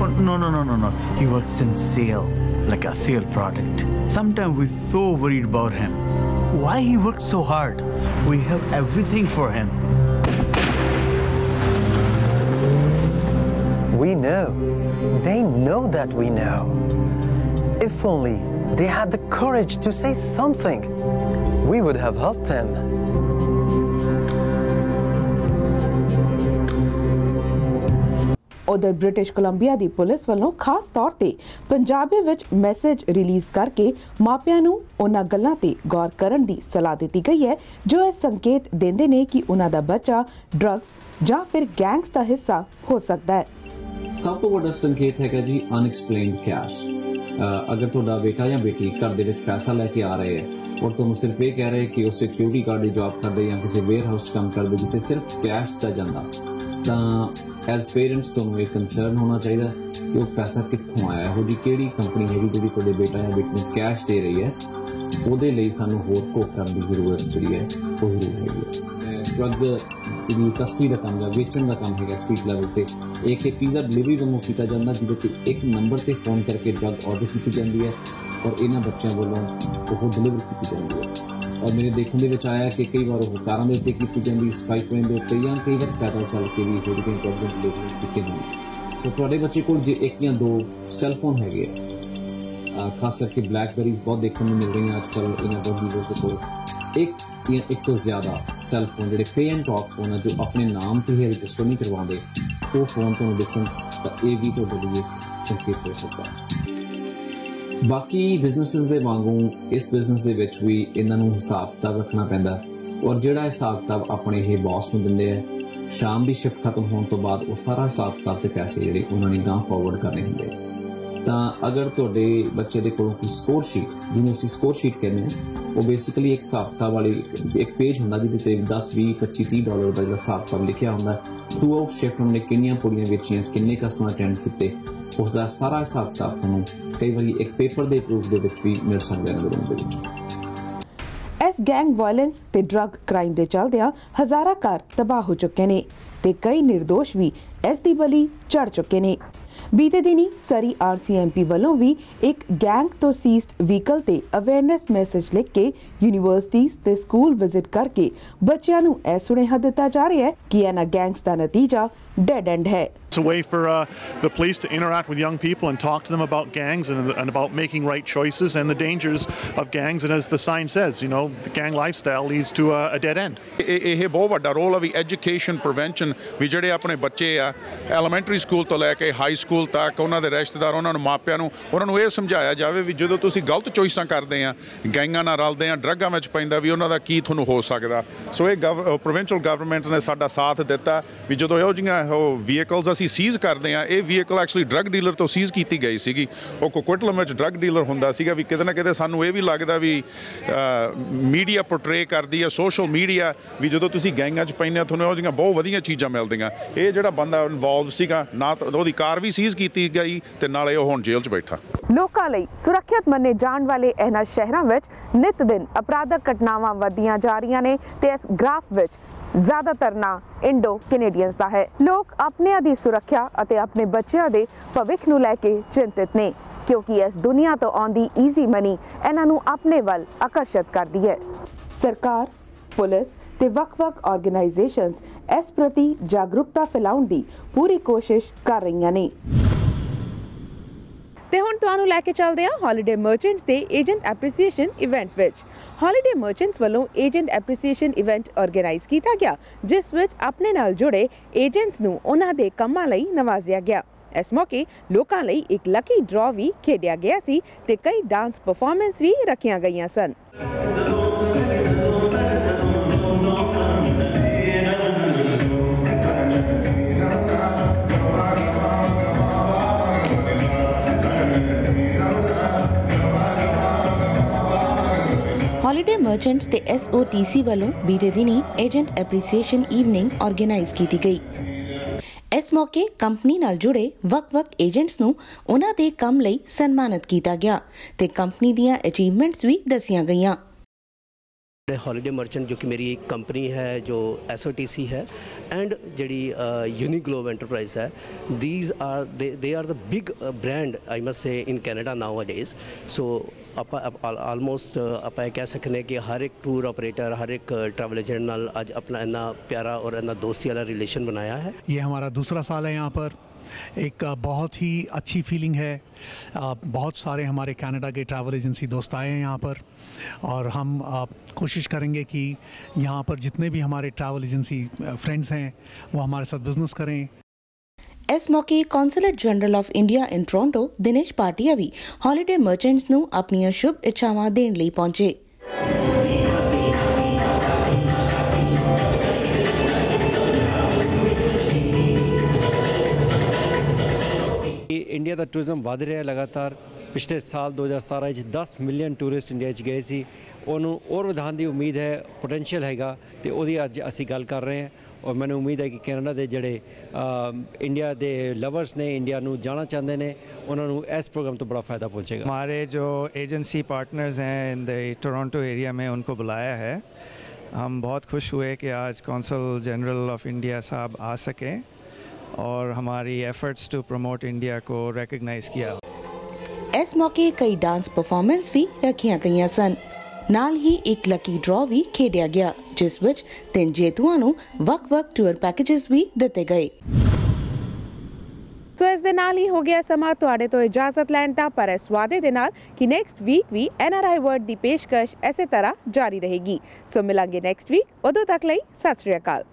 Oh, no. He works in sales, like a sale product. Sometimes we're so worried about him. Why he works so hard? We have everything for him. We know. They know that we know. If only they had the courage to say something, we would have helped them. ਉਧਰ British Columbia ਦੀ police ਵੱਲੋਂ ਖਾਸ ਤੌਰ ਤੇ ਪੰਜਾਬੀ ਵਿੱਚ message release ਕਰਕੇ ਮਾਪਿਆਂ ਨੂੰ ਉਹਨਾਂ ਗੱਲਾਂ ਤੇ ਗੌਰ ਕਰਨ ਦੀ ਸਲਾਹ ਦਿੱਤੀ ਗਈ ਹੈ ਜੋ ਇਹ ਸੰਕੇਤ ਦਿੰਦੇ ਨੇ ਕਿ ਉਹਨਾਂ ਦਾ ਬੱਚਾ ਡਰੱਗਸ ਜਾਂ ਫਿਰ ਗੈਂਗਸ ਦਾ ਹਿੱਸਾ ਹੋ ਸਕਦਾ ਹੈ। ਸਭ ਤੋਂ ਵੱਡਾ ਸੰਕੇਤ ਹੈਗਾ ਜੀ ਅਨਐਕਸਪਲੇਨਡ ਕੈਸ਼। ਅਗਰ ਤੁਹਾਡਾ ਬੇਟਾ ਜਾਂ ਬੇਟੀ ਘਰ ਦੇ ਵਿੱਚ ਪੈਸਾ ਲੈ ਕੇ ਆ ਰਹੇ ਹੈ ਔਰ ਤੁਹਾਨੂੰ ਸਿਰਫ ਇਹ ਕਹਿ ਰਹੇ ਕਿ ਉਹ ਸਿਕਿਉਰਿਟੀ ਗਾਰਡ ਦੀ ਜੌਬ ਕਰਦੇ ਜਾਂ ਕਿਸੇ ਵੇਅਰ ਹਾਊਸ 'ਚ ਕੰਮ ਕਰਦੇ ਜਿੱਥੇ ਸਿਰਫ ਕੈਸ਼ ਦਾ ਜਾਂਦਾ, ਤਾਂ ਐਜ਼ ਪੇਰੈਂਟਸ ਤੁਹਾਨੂੰ ਇਹ ਕੰਸਰਨ ਹੋਣਾ ਚਾਹੀਦਾ ਕਿ ਉਹ ਪੈਸਾ ਕਿੱਥੋਂ ਆਇਆ, ਇਹੋ ਜਿਹੀ ਕਿਹੜੀ ਕੰਪਨੀ ਹੈਗੀ ਜਿਹੜੀ ਤੁਹਾਡੇ ਬੇਟਾ ਜਾਂ ਬੇਟੀ ਨੂੰ ਕੈਸ਼ ਦੇ ਰਹੀ ਹੈ। ਉਹਦੇ ਲਈ ਸਾਨੂੰ ਹੋਰ ਘੋਖ ਕਰਨ ਦੀ ਜ਼ਰੂਰਤ ਜਿਹੜੀ ਹੈ ਉਹ ਜ਼ਰੂਰ ਹੈਗੀ ਹੈ। ਡਰੱਗ ਦੀ ਤਸਕਰੀ ਦਾ ਕੰਮ ਜਾਂ ਵੇਚਣ ਦਾ ਕੰਮ ਹੈਗਾ ਸਟਰੀਟ ਲੈਵਲ 'ਤੇ। ਇੱਕ ਪੀਜ਼ਾ ਡਿਲੀਵਰੀ ਵੱਲੋਂ ਕੀਤਾ ਜਾਂਦਾ ਜਿਹਦੇ 'ਤੇ ਇੱਕ ਨੰਬਰ 'ਤੇ ਫੋਨ ਕਰਕੇ ਡਰੱਗ ਆਰਡਰ ਕੀਤੀ ਜਾਂਦੀ ਹੈ ਔਰ ਇਹਨਾਂ ਬੱਚਿਆਂ ਵੱਲੋਂ ਉਹ ਡਿਲੀਵਰ ਕੀਤੀ ਜਾਂਦੀ ਹੈ। ਔਰ ਮੇਰੇ ਦੇਖਣ ਦੇ ਵਿੱਚ ਆਇਆ ਕਿ ਕਈ ਵਾਰ ਉਹ ਕਾਰਾਂ ਦੇ ਉੱਤੇ ਕੀਤੀ ਜਾਂਦੀ, ਸਕਾਈ ਟ੍ਰੇਨ ਦੇ ਉੱਤੇ, ਜਾਂ ਕਈ ਵਾਰ ਪੈਦਲ ਚੱਲ ਕੇ ਵੀ ਹੋ ਜਿਹੜੀਆਂ ਡਰੱਗ ਡਿਲੀਵਰੀ ਕੀਤੀਆਂ ਜਾਂਦੀਆਂ। ਸੋ ਤੁਹਾਡੇ ਬੱਚੇ ਕੋਲ ਜੇ ਇੱਕ ਜਾਂ ਦੋ ਸੈੱਲਫੋਨ ਹੈਗੇ ਆ, ਖਾਸ ਕਰਕੇ ਬਲੈਕਬੈਰੀਜ਼ ਬਹੁਤ ਦੇਖਣ ਨੂੰ ਮਿਲ ਰਹੀਆਂ ਅੱਜ ਕੱਲ੍ਹ ਇਹਨਾਂ ਡਰੱਗ ਯੂਜ਼ਰਸ ਦੇ ਕੋਲ, एक या एक तो ज़्यादा सैल फोन जो पे एंड टॉक फोन है जो अपने नाम से ही रजिस्टर नहीं करवाते वो फोन तो दिसन तो ये भी तो लिए संकेत हो सकता है। बाकी बिजनेसिस दे वांगू इस बिजनेस दे विच भी इन्हां नूं हिसाब किताब रखना पैंदा और जिहड़ा हिसाब किताब अपने ये बॉस नूं दिंदे है शाम की शिफ्ट खत्म होने तो बाद वो सारा हिसाब किताब के पैसे जिहड़े उन्होंने गांह फॉरवर्ड करने होंगे। तो अगर तुहाडे बच्चे दे कोलों कोई स्कोर शीट जिन्हें असीं स्कोर शीट कहने हैं वो बेसिकली एक हिसाब किताब वाली एक पेज होंदा जिहदे 10 20 25 30 डॉलर का जिहड़ा हिसाब किताब लिखिया होंदा थ्रू आउट शिफ्ट उन्होंने किन्नियां पूड़ियां बेचियां किन्ने कस्टमर अटेंड कीते उसका सारा हिसाब किताब तुहानूं कई बार एक पेपर के प्रूफ के विच भी मिल सकदा है नगर दे विच। इस गैंग वायलेंस ते ड्रग क्राइम के चलदियां हज़ारां घर तबाह हो चुके ने ते कई निर्दोष भी इस दी बली चढ़ चुके ने। बीते दिनी सरी RCMP वालों भी एक गैंग तो सीज्ड व्हीकल ते अवेयरनेस मैसेज लिख के यूनिवर्सिटीज़ ते स्कूल विजिट करके बच्चों नूं ऐ सुनेहा दिता जा रहा है कि इन्हां गैंग्स दा नतीजा डेड एंड है। It's a way for the police to interact with young people and talk to them about gangs and about making right choices and the dangers of gangs. And as the sign says, you know, the gang lifestyle leads to a dead end. ਇਹ ਬਹੁਤ ਵੱਡਾ role ਆ ਵੀ education prevention ਵੀ ਜਿਹੜੇ ਆਪਣੇ ਬੱਚੇ ਆ elementary school ਤੋਂ ਲੈ ਕੇ ਹਾਈ ਸਕੂਲ ਤੱਕ ਉਹਨਾਂ ਦੇ ਰਿਸ਼ਤੇਦਾਰ ਉਹਨਾਂ ਨੂੰ ਮਾਪਿਆਂ ਨੂੰ ਉਹਨਾਂ ਨੂੰ ਇਹ ਸਮਝਾਇਆ ਜਾਵੇ ਵੀ ਜਦੋਂ ਤੁਸੀਂ ਗਲਤ ਚੋਇਸਾਂ ਕਰਦੇ ਆ ਗੈਂਗਾਂ ਨਾਲ ਰਲਦੇ ਆ ਡਰੱਗਾਂ ਵਿੱਚ ਪੈਂਦਾ ਵੀ ਉਹਨਾਂ ਦਾ ਕੀ ਤੁਹਾਨੂੰ ਹੋ ਸਕਦਾ। ਸੋ ਇਹ ਪ੍ਰੋਵਿੰਸ਼ੀਅਲ ਗਵਰਨਮੈਂਟ ਨੇ ਸਾਡਾ ਸਾਥ ਦਿੱਤਾ ਵੀ ਜਦੋਂ ਇਹੋ ਜਿਹੀਆਂ ਉਹ ਵਹੀਕਲਸ ਅਸੀਂ ਸੀਜ਼ ਕਰਦੇ ਆ ਇਹ ਵਹੀਕਲ ਐਕਚੁਅਲੀ ਡਰੱਗ ਡੀਲਰ ਤੋਂ ਸੀਜ਼ ਕੀਤੀ ਗਈ ਸੀਗੀ ਉਹ ਕੋਕੁਇਟਲਮ ਵਿੱਚ ਡਰੱਗ ਡੀਲਰ ਹੁੰਦਾ ਸੀਗਾ ਵੀ ਕਿਤੇ ਨਾ ਕਿਤੇ ਸਾਨੂੰ ਇਹ ਵੀ ਲੱਗਦਾ ਵੀ ਮੀਡੀਆ ਪੋਰਟਰੇ ਕਰਦੀ ਆ ਸੋਸ਼ਲ ਮੀਡੀਆ ਵੀ ਜਦੋਂ ਤੁਸੀਂ ਗੈਂਗਾਂ 'ਚ ਪੈਂਦੇ ਆ ਤੁਹਾਨੂੰ ਇਹੋ ਜਿਹੀਆਂ ਬਹੁਤ ਵਧੀਆ ਚੀਜ਼ਾਂ ਮਿਲਦੀਆਂ ਇਹ ਜਿਹੜਾ ਬੰਦਾ ਇਨਵੋਲਵ ਸੀਗਾ ਨਾ ਉਹਦੀ ਕਾਰ ਵੀ ਸੀਜ਼ ਕੀਤੀ ਗਈ ਤੇ ਨਾਲੇ ਉਹ ਹੁਣ ਜੇਲ੍ਹ 'ਚ ਬੈਠਾ। ਲੋਕਾਂ ਲਈ ਸੁਰੱਖਿਅਤ ਮੰਨੇ ਜਾਣ ਵਾਲੇ ਇਹਨਾਂ ਸ਼ਹਿਰਾਂ ਵਿੱਚ ਨਿਤ ਦਿਨ ਅਪਰਾਧਕ ਘਟਨਾਵਾਂ ਵਧੀਆਂ ਜਾ ਰਹੀਆਂ ਨੇ ਤੇ ਇਸ ਗ੍ਰਾਫ ਵਿੱਚ ਜ਼ਿਆਦਾਤਰ ਨਾਂ ਇੰਡੋ ਕੈਨੇਡੀਅਨਸ ਦਾ ਹੈ। ਲੋਕ ਆਪਣਿਆਂ ਦੀ ਸੁਰੱਖਿਆ ਅਤੇ ਆਪਣੇ ਬੱਚਿਆਂ ਦੇ ਭਵਿੱਖ ਨੂੰ ਲੈ ਕੇ ਚਿੰਤਿਤ ਨੇ ਕਿਉਂਕਿ ਇਸ ਦੁਨੀਆ ਤੋਂ ਆਉਂਦੀ ਈਜ਼ੀ ਮਨੀ ਇਹਨਾਂ ਨੂੰ ਆਪਣੇ ਵੱਲ ਆਕਰਸ਼ਿਤ ਕਰਦੀ ਹੈ। ਸਰਕਾਰ, ਪੁਲਿਸ ਤੇ ਵੱਖ-ਵੱਖ ਆਰਗੇਨਾਈਜੇਸ਼ਨਸ ਇਸ ਪ੍ਰਤੀ ਜਾਗਰੂਕਤਾ ਫੈਲਾਉਣ ਦੀ ਪੂਰੀ ਕੋਸ਼ਿਸ਼ ਕਰ ਰਹੀਆਂ ਨੇ। ਤੇ ਹੁਣ ਤੁਹਾਨੂੰ ਲੈ ਕੇ ਚੱਲਦੇ ਹਾਂ ਹੌਲੀਡੇ ਮਰਚੈਂਟਸ ਦੇ ਏਜੰਟ ਐਪਰੀਸੀਏਸ਼ਨ ਇਵੈਂਟ ਵਿੱਚ। ਹੌਲੀਡੇ ਮਰਚੈਂਟਸ ਵੱਲੋਂ ਏਜੰਟ ਐਪਰੀਸੀਏਸ਼ਨ ਇਵੈਂਟ ਆਰਗੇਨਾਈਜ਼ ਕੀਤਾ ਗਿਆ ਜਿਸ ਵਿੱਚ ਆਪਣੇ ਨਾਲ ਜੁੜੇ ਏਜੰਟਸ ਨੂੰ ਉਹਨਾਂ ਦੇ ਕੰਮਾਂ ਲਈ ਨਵਾਜ਼ਿਆ ਗਿਆ। ਇਸ ਮੌਕੇ ਲੋਕਾਂ ਲਈ ਇੱਕ ਲੱਕੀ ਡਰਾਅ ਵੀ ਖੇਡਿਆ ਗਿਆ ਸੀ ਤੇ ਕਈ ਡਾਂਸ ਪਰਫਾਰਮੈਂਸ ਵੀ ਰੱਖੀਆਂ ਗਈਆਂ ਸਨ। हॉलीडे मर्चेंट्स ते SOTC वालों बीते दिनी एजेंट एप्रीसीएशन इवनिंग ऑर्गेनाइज की गई। इस मौके कंपनी नाल जुड़े वक-वक एजेंट्स नूं उन्हां दे काम लई सन्मानित किया गया ते कंपनी दियां अचीवमेंट्स भी दसियां गईयां। हॉलीडे मर्चेंट जो कि मेरी एक कंपनी है जो SOTC है एंड जी यूनिग्लोब एंटरप्राइज है these are they are the big brand I must say in Canada nowadays. So आप आलमोस्ट आप कह सकते हैं कि हर एक टूर ऑपरेटर हर एक ट्रैवल एजेंट नाल आज अपना इतना प्यारा और इतना दोस्ती वाला रिलेशन बनाया है। ये हमारा दूसरा साल है यहाँ पर, एक बहुत ही अच्छी फीलिंग है। बहुत सारे हमारे कनाडा के ट्रैवल एजेंसी दोस्त आए हैं यहाँ पर और हम कोशिश करेंगे कि यहाँ पर जितने भी हमारे ट्रैवल एजेंसी फ्रेंड्स हैं वो हमारे साथ बिजनेस करें। इस मौके consular general of India in Toronto Dinesh Patia भी हॉलीडे मर्चेंट्स नूं अपनी शुभ इच्छावां देण लई पहुंचे। इंडिया का टूरिज्म वध रहा है लगातार। पिछले साल 2017 10 मिलियन टूरिस्ट इंडिया गए सी, उन्होंने और वधाने की उम्मीद है, पोटेंशियल हैगा तो वही अज असी गल कर रहे हैं और मैंने उम्मीद है कि कैनेडा के जड़े इंडिया के लवर्स ने इंडिया नू जाना चाहते हैं उन्होंने इस प्रोग्राम तो बड़ा फ़ायदा पहुँचेगा। हमारे जो एजेंसी पार्टनर्स हैं इन द टोरंटो एरिया में उनको बुलाया है। हम बहुत खुश हुए कि आज कौंसल जनरल ऑफ इंडिया साहब आ सकें और हमारी एफर्ट्स टू प्रमोट इंडिया को रिकग्नाइज किया। इस मौके कई डांस परफॉर्मेंस भी रखियां गईयां सन। नाल ही एक लकी ड्रॉ भी खेडिया गया जिस विच 3 जेतुआं नूं वक-वक टूर पैकेजेस भी दिते गए। ਸੋ ਇਸ ਦੇ ਨਾਲ ਹੀ ਹੋ ਗਿਆ ਸਮਾਂ ਤੁਹਾਡੇ ਤੋਂ ਇਜਾਜ਼ਤ ਲੈਣ ਦਾ, ਪਰ ਇਸ ਵਾਅਦੇ ਦੇ ਨਾਲ ਕਿ ਨੈਕਸਟ ਵੀਕ ਵੀ NRI ਵਰਡ ਦੀ ਪੇਸ਼ਕਸ਼ ਇਸੇ ਤਰ੍ਹਾਂ ਜਾਰੀ ਰਹੇਗੀ। ਸੋ ਮਿਲਾਂਗੇ ਨੈਕਸਟ ਵੀਕ, ਉਦੋਂ ਤੱਕ ਲਈ ਸਤਿ ਸ਼੍ਰੀ ਅਕਾਲ।